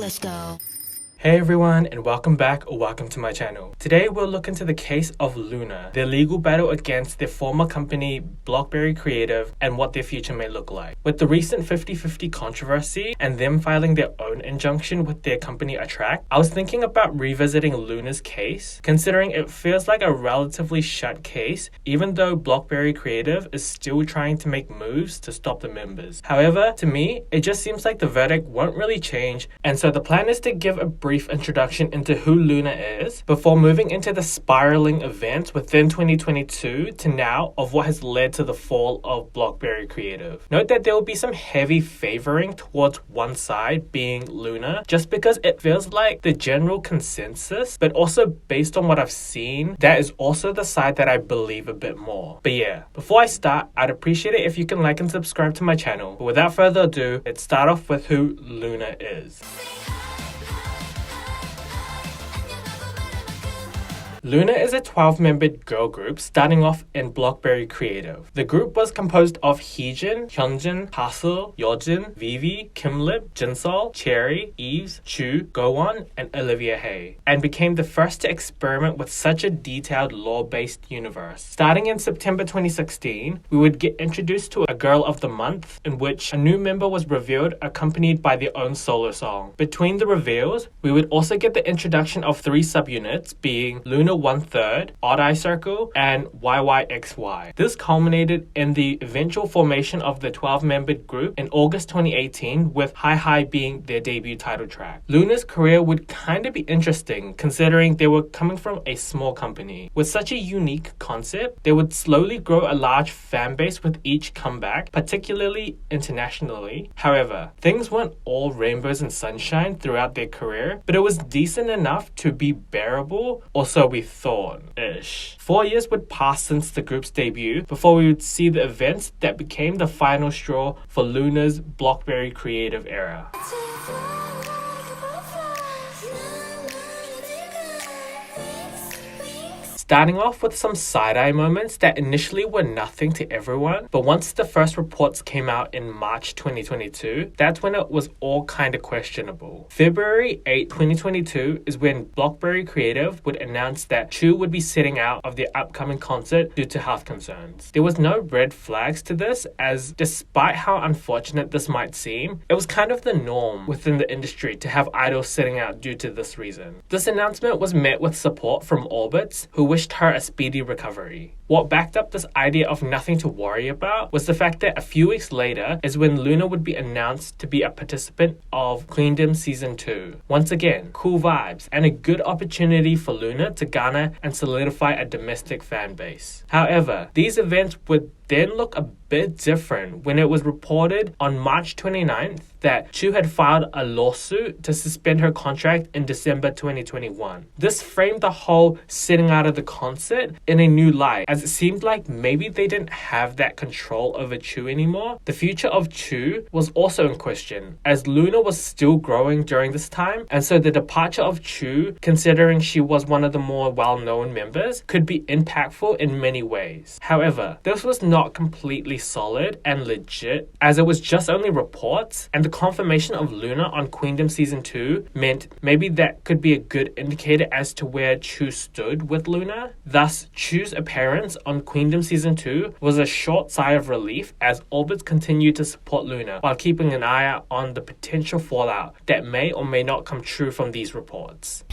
Let's go. Hey everyone, and welcome back or welcome to my channel. Today we'll look into the case of Loona, their legal battle against their former company Blockberry Creative and what their future may look like. With the recent 50-50 controversy and them filing their own injunction with their company Attract, I was thinking about revisiting Loona's case, considering it feels like a relatively shut case, even though Blockberry Creative is still trying to make moves to stop the members. However, to me, it just seems like the verdict won't really change, and so the plan is to give a brief introduction into who Loona is before moving into the spiraling events within 2022 to now of what has led to the fall of Blockberry Creative. Note that there will be some heavy favoring towards one side, being Loona, just because it feels like the general consensus, but also based on what I've seen, that is also the side that I believe a bit more. But yeah, before I start, I'd appreciate it if you can like and subscribe to my channel. But without further ado, let's start off with who Loona is. Loona is a 12-membered girl group starting off in Blockberry Creative. The group was composed of Heejin, Hyunjin, Hasil, Yeojin, Vivi, Kimlip, Jinsol, Cherry, Eves, Chu, Gowon, and Olivia Hae, and became the first to experiment with such a detailed lore-based universe. Starting in September 2016, we would get introduced to a Girl of the Month, in which a new member was revealed accompanied by their own solo song. Between the reveals, we would also get the introduction of 3 subunits, being Loona 1/3, Odd Eye Circle, and YYXY. This culminated in the eventual formation of the 12-membered group in August 2018, with Hi Hi being their debut title track. Loona's career would kind of be interesting, considering they were coming from a small company. With such a unique concept, they would slowly grow a large fan base with each comeback, particularly internationally. However, things weren't all rainbows and sunshine throughout their career, but it was decent enough to be bearable, or so we thought-ish. 4 years would pass since the group's debut before we would see the events that became the final straw for Loona's Blockberry Creative era. Starting off with some side-eye moments that initially were nothing to everyone, but once the first reports came out in March 2022, that's when it was all kind of questionable. February 8, 2022 is when Blockberry Creative would announce that Chu would be sitting out of their upcoming concert due to health concerns. There was no red flags to this, as despite how unfortunate this might seem, it was kind of the norm within the industry to have idols sitting out due to this reason. This announcement was met with support from Orbits, who wished her a speedy recovery. What backed up this idea of nothing to worry about was the fact that a few weeks later is when Loona would be announced to be a participant of Queendom Season 2. Once again, cool vibes and a good opportunity for Loona to garner and solidify a domestic fan base. However, these events would then look a bit different when it was reported on March 29th that Chu had filed a lawsuit to suspend her contract in December 2021. This framed the whole sitting out of the concert in a new light, as it seemed like maybe they didn't have that control over Chu anymore. The future of Chu was also in question, as Loona was still growing during this time, and so the departure of Chu, considering she was one of the more well-known members, could be impactful in many ways. However, this was not completely solid and legit, as it was just only reports, and the confirmation of Loona on Queendom Season 2 meant maybe that could be a good indicator as to where Chu stood with Loona. Thus, Chu's appearance on Queendom Season 2 was a short sigh of relief, as Orbits continued to support Loona while keeping an eye out on the potential fallout that may or may not come true from these reports.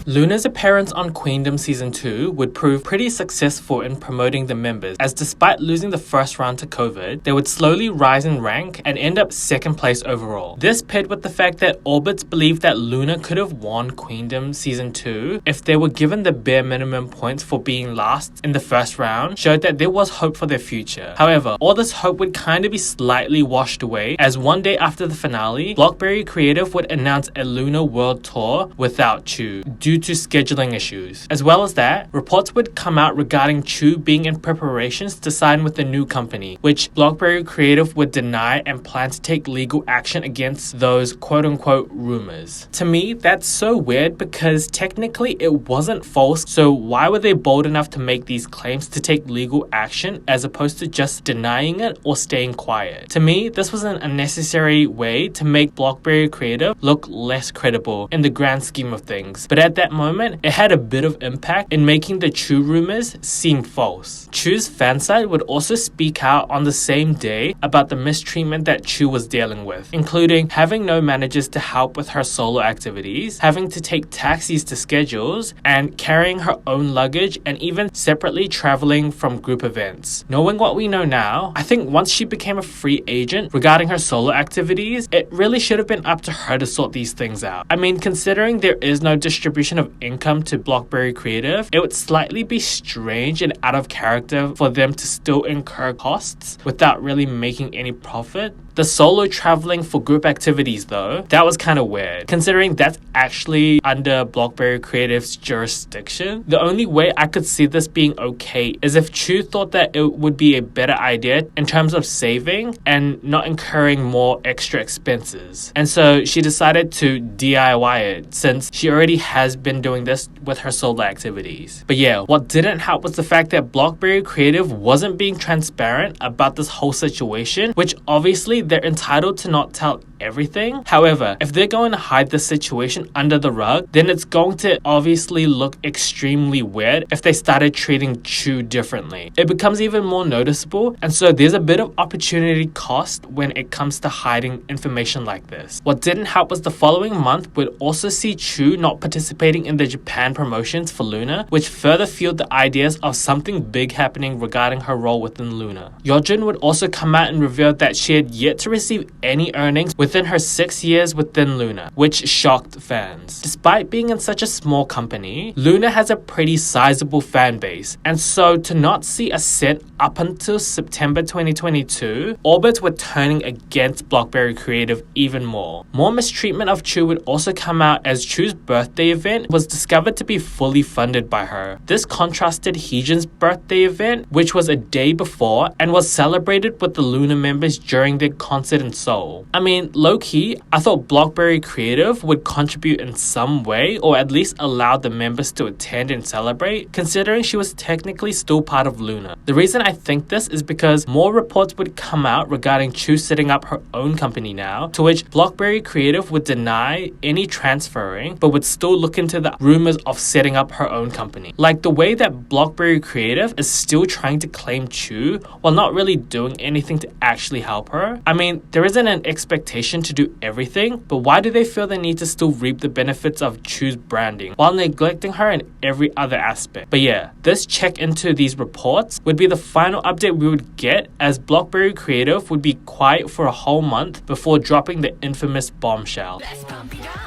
Loona's appearance on Queendom Season 2 would prove pretty successful in promoting the members, as despite losing the first round to COVID, they would slowly rise in rank and end up 2nd place overall. This paired with the fact that Orbits believed that Loona could have won Queendom Season 2 if they were given the bare minimum points for being last in the first round, showed that there was hope for their future. However, all this hope would kind of be slightly washed away, as one day after the finale, Blockberry Creative would announce a Loona World Tour without Chu, due due to scheduling issues. As well as that, reports would come out regarding Chu being in preparations to sign with a new company, which Blockberry Creative would deny and plan to take legal action against those quote-unquote rumors. To me, that's so weird because technically it wasn't false, so why were they bold enough to make these claims to take legal action as opposed to just denying it or staying quiet? To me, this was an unnecessary way to make Blockberry Creative look less credible in the grand scheme of things, but at that moment, it had a bit of impact in making the Chu rumors seem false. Chu's fansite would also speak out on the same day about the mistreatment that Chu was dealing with, including having no managers to help with her solo activities, having to take taxis to schedules, and carrying her own luggage, and even separately traveling from group events. Knowing what we know now, I think once she became a free agent regarding her solo activities, it really should have been up to her to sort these things out. I mean, considering there is no distribution of income to Blockberry Creative, it would slightly be strange and out of character for them to still incur costs without really making any profit. The solo traveling for group activities though, that was kind of weird, considering that's actually under Blockberry Creative's jurisdiction. The only way I could see this being okay is if Chu thought that it would be a better idea in terms of saving and not incurring more extra expenses. And so she decided to DIY it since she already has been doing this with her solo activities. But yeah, what didn't help was the fact that Blockberry Creative wasn't being transparent about this whole situation, which obviously they're entitled to not tell everything. However, if they're going to hide the situation under the rug, then it's going to obviously look extremely weird if they started treating Chu differently. It becomes even more noticeable, and so there's a bit of opportunity cost when it comes to hiding information like this. What didn't help was the following month would also see Chu not participating in the Japan promotions for Loona, which further fueled the ideas of something big happening regarding her role within Loona. Yeojun would also come out and reveal that she had yet to receive any earnings within her 6 years within Loona, which shocked fans. Despite being in such a small company, Loona has a pretty sizable fan base, and so to not see a cent up until September 2022, orbits were turning against Blockberry Creative even more. More mistreatment of Chu would also come out as Chu's birthday event was discovered to be fully funded by her. This contrasted Heejin's birthday event, which was a day before and was celebrated with the Loona members during their concert in Seoul. I mean, low-key, I thought Blockberry Creative would contribute in some way, or at least allow the members to attend and celebrate, considering she was technically still part of Loona. The reason I think this is because more reports would come out regarding Chu setting up her own company now, to which Blockberry Creative would deny any transferring, but would still look into the rumors of setting up her own company. Like the way that Blockberry Creative is still trying to claim Chu while not really doing anything to actually help her. I mean, there isn't an expectation to do everything, but why do they feel the need to still reap the benefits of Chu's branding while neglecting her in every other aspect? But yeah, this check into these reports would be the final update we would get, as Blockberry Creative would be quiet for a whole month before dropping the infamous bombshell. Let's pump it up.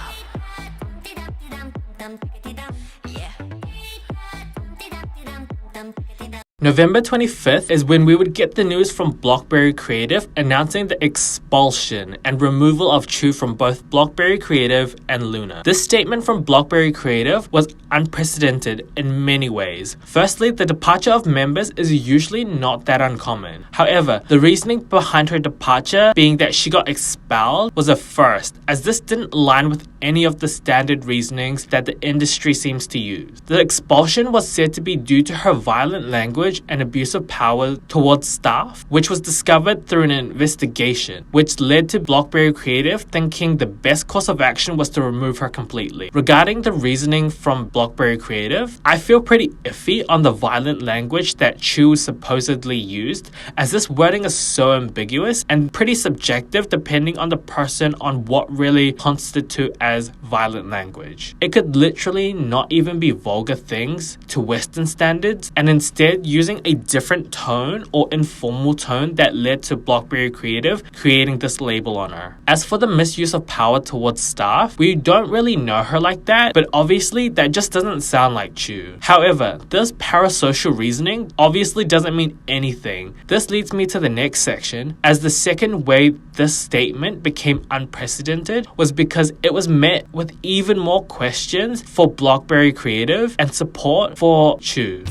November 25th is when we would get the news from Blockberry Creative announcing the expulsion and removal of Chu from both Blockberry Creative and Loona. This statement from Blockberry Creative was unprecedented in many ways. Firstly, the departure of members is usually not that uncommon. However, the reasoning behind her departure being that she got expelled was a first, as this didn't align with any of the standard reasonings that the industry seems to use. The expulsion was said to be due to her violent language and abuse of power towards staff, which was discovered through an investigation, which led to Blockberry Creative thinking the best course of action was to remove her completely. Regarding the reasoning from Blockberry Creative, I feel pretty iffy on the violent language that Chu supposedly used, as this wording is so ambiguous and pretty subjective depending on the person on what really constitute as violent language. It could literally not even be vulgar things to Western standards and instead use using a different tone or informal tone that led to Blockberry Creative creating this label on her. As for the misuse of power towards staff, we don't really know her like that, but obviously that just doesn't sound like Chu. However, this parasocial reasoning obviously doesn't mean anything. This leads me to the next section, as the second way this statement became unprecedented was because it was met with even more questions for Blockberry Creative and support for Chu.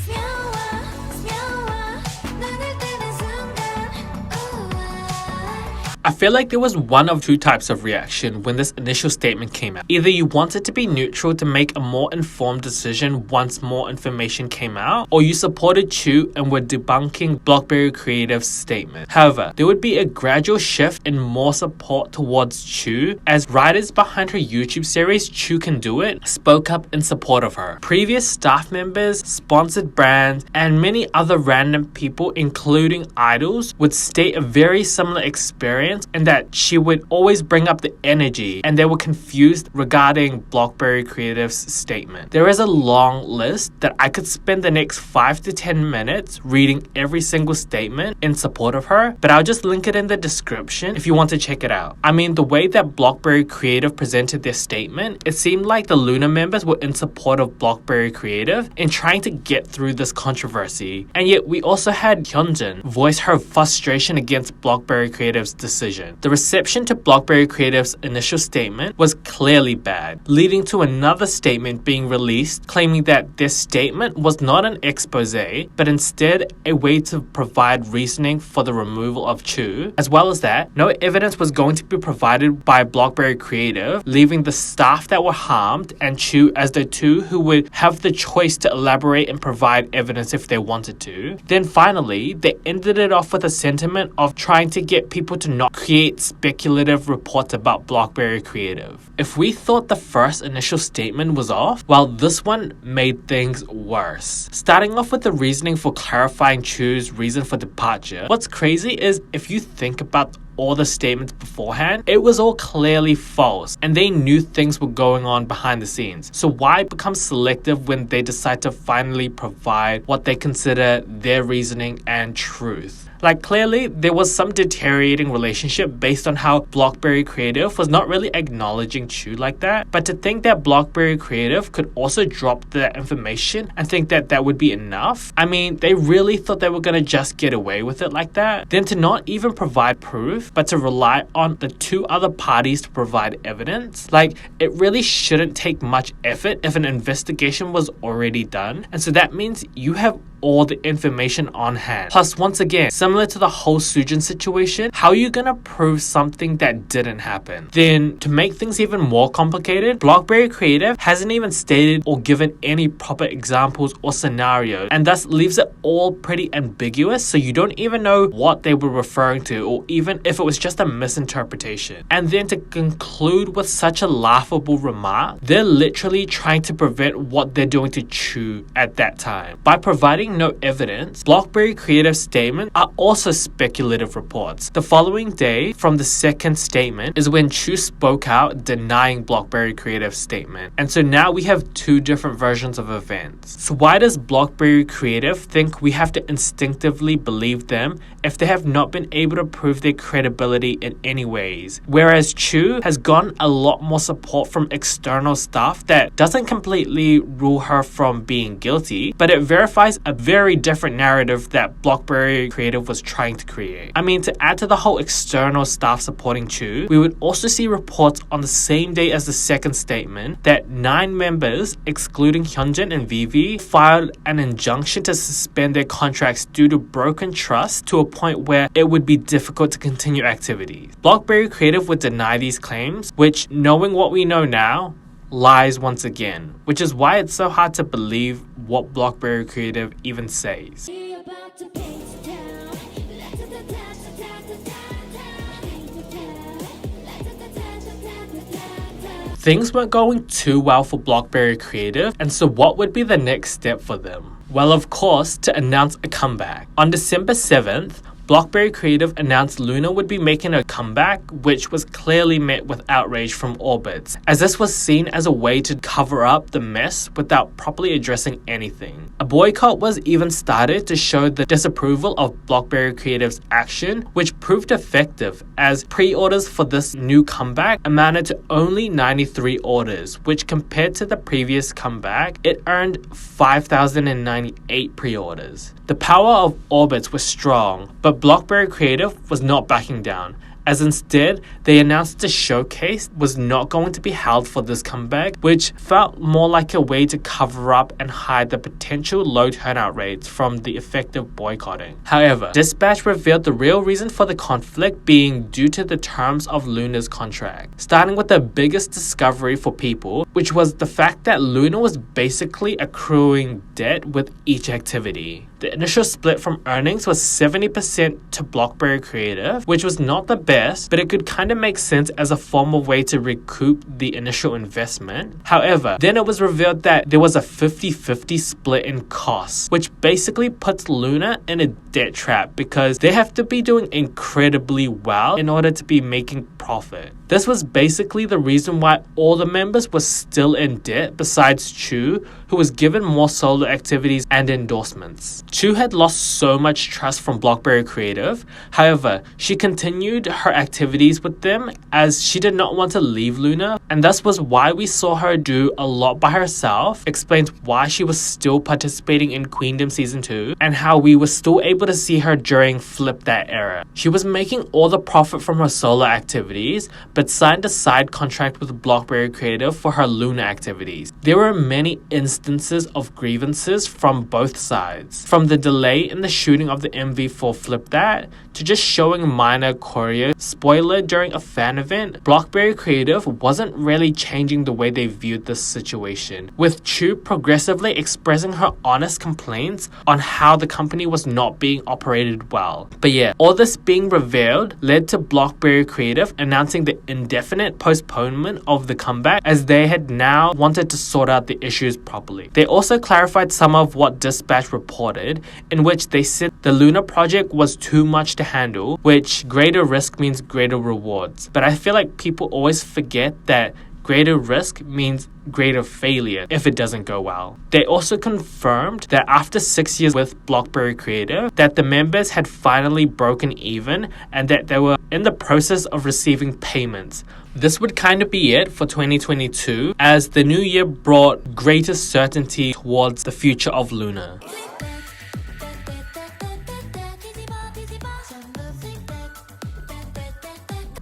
I feel like there was one of two types of reaction when this initial statement came out. Either you wanted to be neutral to make a more informed decision once more information came out, or you supported Chu and were debunking Blockberry Creative's statement. However, there would be a gradual shift in more support towards Chu as writers behind her YouTube series Chu Can Do It spoke up in support of her. Previous staff members, sponsored brands, and many other random people, including idols, would state a very similar experience, and that she would always bring up the energy, and they were confused regarding Blockberry Creative's statement. There is a long list that I could spend the next 5 to 10 minutes reading every single statement in support of her, but I'll just link it in the description if you want to check it out. I mean, the way that Blockberry Creative presented their statement, it seemed like the Loona members were in support of Blockberry Creative in trying to get through this controversy, and yet we also had Hyunjin voice her frustration against Blockberry Creative's decision. The reception to Blockberry Creative's initial statement was clearly bad, leading to another statement being released claiming that their statement was not an expose, but instead a way to provide reasoning for the removal of Chu, as well as that no evidence was going to be provided by Blockberry Creative, leaving the staff that were harmed and Chu as the two who would have the choice to elaborate and provide evidence if they wanted to. Then finally, they ended it off with a sentiment of trying to get people to not create speculative reports about Blockberry Creative. If we thought the first initial statement was off, well, this one made things worse. Starting off with the reasoning for clarifying Chu's reason for departure, what's crazy is if you think about all the statements beforehand, it was all clearly false, and they knew things were going on behind the scenes. So why become selective when they decide to finally provide what they consider their reasoning and truth? Like, clearly, there was some deteriorating relationship based on how Blockberry Creative was not really acknowledging Chu like that, but to think that Blockberry Creative could also drop that information and think that that would be enough, I mean, they really thought they were gonna just get away with it like that? Then to not even provide proof, but to rely on the two other parties to provide evidence? Like, it really shouldn't take much effort if an investigation was already done, and so that means you have all the information on hand. Plus, once again, similar to the whole Sujin situation, how are you gonna prove something that didn't happen? Then, to make things even more complicated, Blockberry Creative hasn't even stated or given any proper examples or scenarios, and thus leaves it all pretty ambiguous, so you don't even know what they were referring to, or even if it was just a misinterpretation. And then to conclude with such a laughable remark, they're literally trying to prevent what they're doing to Chu at that time. By providing no evidence, Blockberry Creative's statement are also speculative reports. The following day, from the second statement, is when Chu spoke out denying Blockberry Creative's statement. And so now we have two different versions of events. So why does Blockberry Creative think we have to instinctively believe them if they have not been able to prove their credibility in any ways? Whereas Chu has gotten a lot more support from external staff that doesn't completely rule her from being guilty, but it verifies a very different narrative that Blockberry Creative was trying to create. I mean, to add to the whole external staff supporting Chu, we would also see reports on the same day as the second statement that 9 members, excluding Hyunjin and Vivi, filed an injunction to suspend their contracts due to broken trust to a point where it would be difficult to continue activities. Blockberry Creative would deny these claims, which, knowing what we know now, lies once again, which is why it's so hard to believe what Blockberry Creative even says. Things weren't going too well for Blockberry Creative, and so what would be the next step for them? Well, of course, to announce a comeback. On December 7th, Blockberry Creative announced Loona would be making a comeback, which was clearly met with outrage from Orbits, as this was seen as a way to cover up the mess without properly addressing anything. A boycott was even started to show the disapproval of Blockberry Creative's action, which proved effective as pre-orders for this new comeback amounted to only 93 orders, which compared to the previous comeback, it earned 5,098 pre-orders. The power of Orbits was strong, but Blockberry Creative was not backing down, as instead they announced the showcase was not going to be held for this comeback, which felt more like a way to cover up and hide the potential low turnout rates from the effective boycotting. However, Dispatch revealed the real reason for the conflict being due to the terms of Loona's contract, starting with the biggest discovery for people, which was the fact that Loona was basically accruing debt with each activity. The initial split from earnings was 70% to Blockberry Creative, which was not the best, but it could kind of make sense as a form of way to recoup the initial investment. However, then it was revealed that there was a 50-50 split in costs, which basically puts Loona in a debt trap because they have to be doing incredibly well in order to be making profit. This was basically the reason why all the members were still in debt besides Chu, who was given more solo activities and endorsements. Chu had lost so much trust from Blockberry Creative. However, she continued her activities with them as she did not want to leave Loona, and thus was why we saw her do a lot by herself, explains why she was still participating in Queendom Season 2, and how we were still able to see her during Flip That era. She was making all the profit from her solo activities, but signed a side contract with Blockberry Creative for her Loona activities. There were many instances of grievances from both sides, from the delay in the shooting of the MV for Flip That to just showing minor choreo spoiler during a fan event. Blockberry Creative wasn't really changing the way they viewed this situation, with Chu progressively expressing her honest complaints on how the company was not being operated well. But yeah, all this being revealed led to Blockberry Creative announcing the indefinite postponement of the comeback, as they had now wanted to sort out the issues properly. They also clarified some of what Dispatch reported, in which they said the Loona project was too much to handle, which greater risk means greater rewards. But I feel like people always forget that greater risk means greater failure if it doesn't go well. They also confirmed that after 6 years with Blockberry Creative, that the members had finally broken even and that they were in the process of receiving payments. This would kind of be it for 2022, as the new year brought greater certainty towards the future of Loona.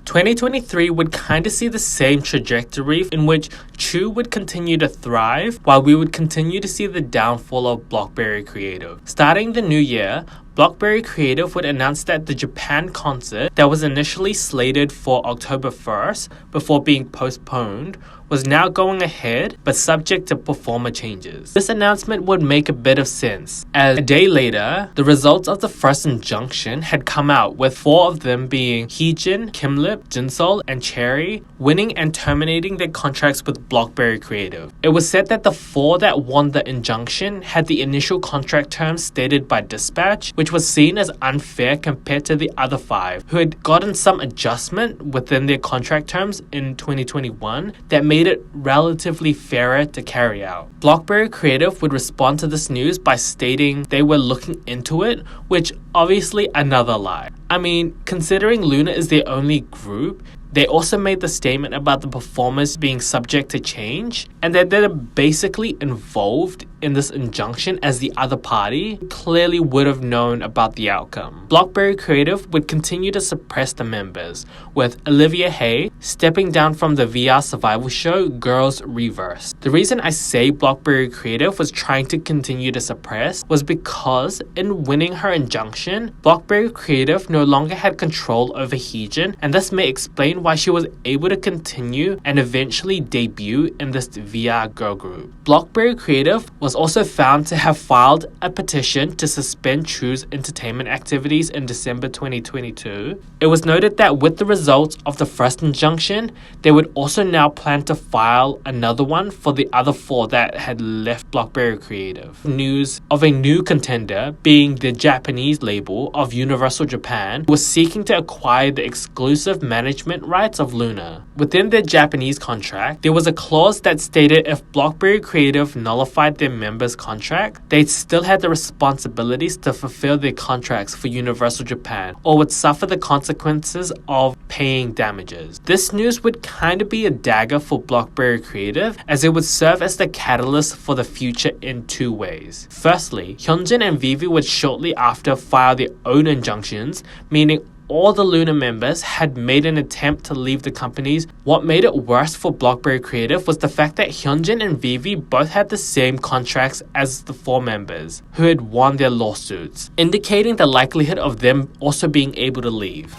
2023 would kind of see the same trajectory, in which Chu would continue to thrive while we would continue to see the downfall of Blockberry Creative. Starting the new year, Blockberry Creative would announce that the Japan concert that was initially slated for October 1st before being postponed was now going ahead, but subject to performer changes. This announcement would make a bit of sense, as a day later, the results of the first injunction had come out, with 4 of them being Heejin, Kimlip, Jinsol, and Cherry winning and terminating their contracts with Blockberry Creative. It was said that the 4 that won the injunction had the initial contract terms stated by Dispatch, which was seen as unfair compared to the other 5, who had gotten some adjustment within their contract terms in 2021 that made it relatively fairer to carry out. Blockberry Creative would respond to this news by stating they were looking into it, which obviously another lie. I mean, considering Loona is their only group, they also made the statement about the performers being subject to change, and that they're basically involved in this injunction as the other party clearly would have known about the outcome. Blockberry Creative would continue to suppress the members, with Olivia Hay stepping down from the VR survival show Girls Reverse. The reason I say Blockberry Creative was trying to continue to suppress was because in winning her injunction, Blockberry Creative no longer had control over Heejin, and this may explain why why she was able to continue and eventually debut in this VR girl group. Blockberry Creative was also found to have filed a petition to suspend Chu's entertainment activities in December 2022. It was noted that with the results of the first injunction, they would also now plan to file another one for the other 4 that had left Blockberry Creative. News of a new contender, being the Japanese label of Universal Japan, was seeking to acquire the exclusive management rights of Loona. Within their Japanese contract, there was a clause that stated if Blockberry Creative nullified their members' contract, they still had the responsibilities to fulfill their contracts for Universal Japan, or would suffer the consequences of paying damages. This news would kind of be a dagger for Blockberry Creative, as it would serve as the catalyst for the future in 2 ways. Firstly, Hyunjin and Vivi would shortly after file their own injunctions, meaning all the Loona members had made an attempt to leave the companies. What made it worse for Blockberry Creative was the fact that Hyunjin and Vivi both had the same contracts as the 4 members who had won their lawsuits, indicating the likelihood of them also being able to leave.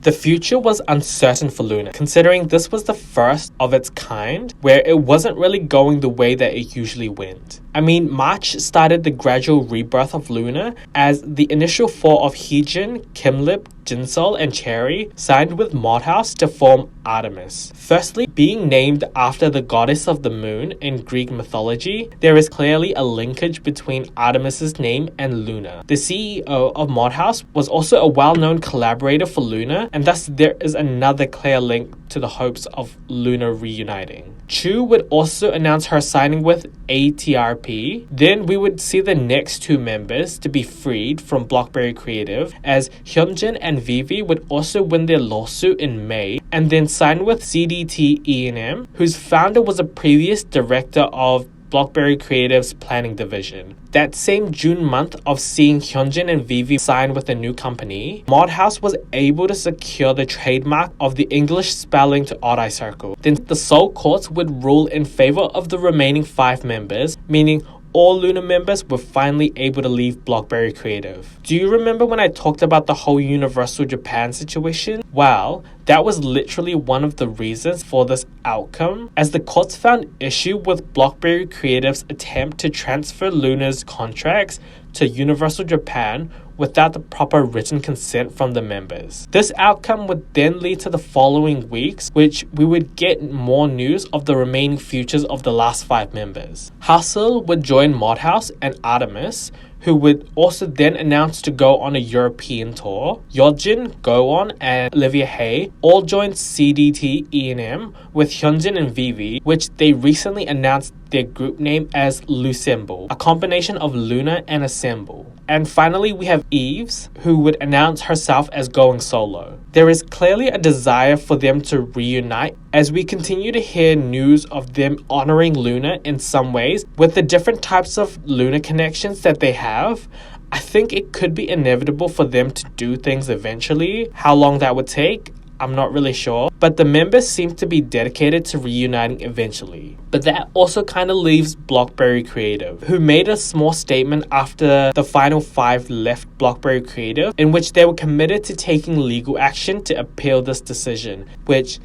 The future was uncertain for Loona, considering this was the first of its kind where it wasn't really going the way that it usually went. I mean, March started the gradual rebirth of Loona as the initial 4 of Heejin, Kimlip, Jinsol, and Cherry signed with Modhaus to form Artemis. Firstly, being named after the goddess of the moon in Greek mythology, there is clearly a linkage between Artemis's name and Loona. The CEO of Modhaus was also a well-known collaborator for Loona, and thus there is another clear link to the hopes of Loona reuniting. Chu would also announce her signing with ATRP. Then we would see the next 2 members to be freed from Blockberry Creative, as Hyunjin and Vivi would also win their lawsuit in May and then sign with CDT E&M, whose founder was a previous director of Blockberry Creative's planning division. That same June month of seeing Hyunjin and Vivi sign with a new company, Modhaus was able to secure the trademark of the English spelling to Odd Eye Circle. Then the Seoul courts would rule in favor of the remaining 5 members, meaning all Loona members were finally able to leave Blockberry Creative. Do you remember when I talked about the whole Universal Japan situation? Well, that was literally one of the reasons for this outcome, as the courts found issue with Blockberry Creative's attempt to transfer Loona's contracts to Universal Japan without the proper written consent from the members. This outcome would then lead to the following weeks, which we would get more news of the remaining futures of the last 5 members. Hustle would join Modhaus and Artemis, who would also then announce to go on a European tour. Yeojin, Go-on, and Olivia Hay all joined CDT E&M with Hyunjin and Vivi, which they recently announced their group name as Lusemble, a combination of Loona and Assemble. And finally, we have Eves, who would announce herself as going solo. There is clearly a desire for them to reunite, as we continue to hear news of them honoring Loona in some ways with the different types of Loona connections that they have. I think it could be inevitable for them to do things eventually. How long that would take, I'm not really sure, but the members seem to be dedicated to reuniting eventually. But that also kind of leaves Blockberry Creative, who made a small statement after the final 5 left Blockberry Creative, in which they were committed to taking legal action to appeal this decision, which,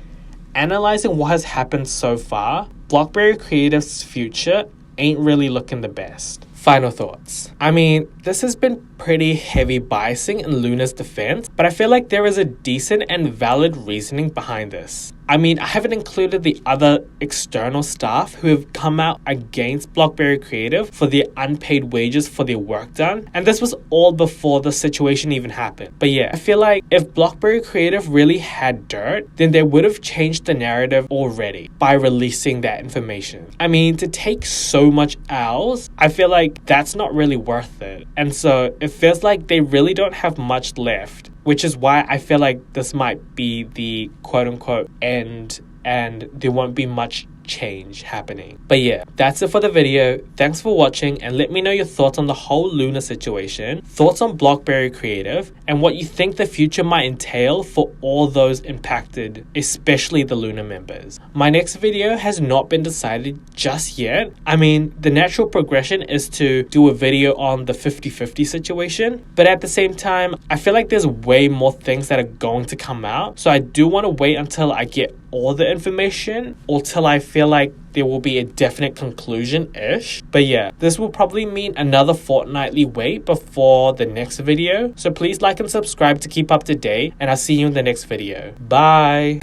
analyzing what has happened so far, Blockberry Creative's future ain't really looking the best. Final thoughts. I mean, this has been pretty heavy biasing in Loona's defense, but I feel like there is a decent and valid reasoning behind this. I mean, I haven't included the other external staff who have come out against Blockberry Creative for their unpaid wages for their work done, and this was all before the situation even happened. But yeah, I feel like if Blockberry Creative really had dirt, then they would have changed the narrative already by releasing that information. I mean, to take so much L's, I feel like that's not really worth it. And so it feels like they really don't have much left, which is why I feel like this might be the quote-unquote end and there won't be much change happening. But yeah, that's it for the video. Thanks for watching, and let me know your thoughts on the whole Loona situation, thoughts on Blockberry Creative, and what you think the future might entail for all those impacted, especially the Loona members. My next video has not been decided just yet. I mean, the natural progression is to do a video on the 50-50 situation, but at the same time, I feel like there's way more things that are going to come out, so I do want to wait until I get all the information or till I feel like there will be a definite conclusion-ish. But yeah, this will probably mean another fortnightly wait before the next video, so please like and subscribe to keep up to date, and I'll see you in the next video. Bye!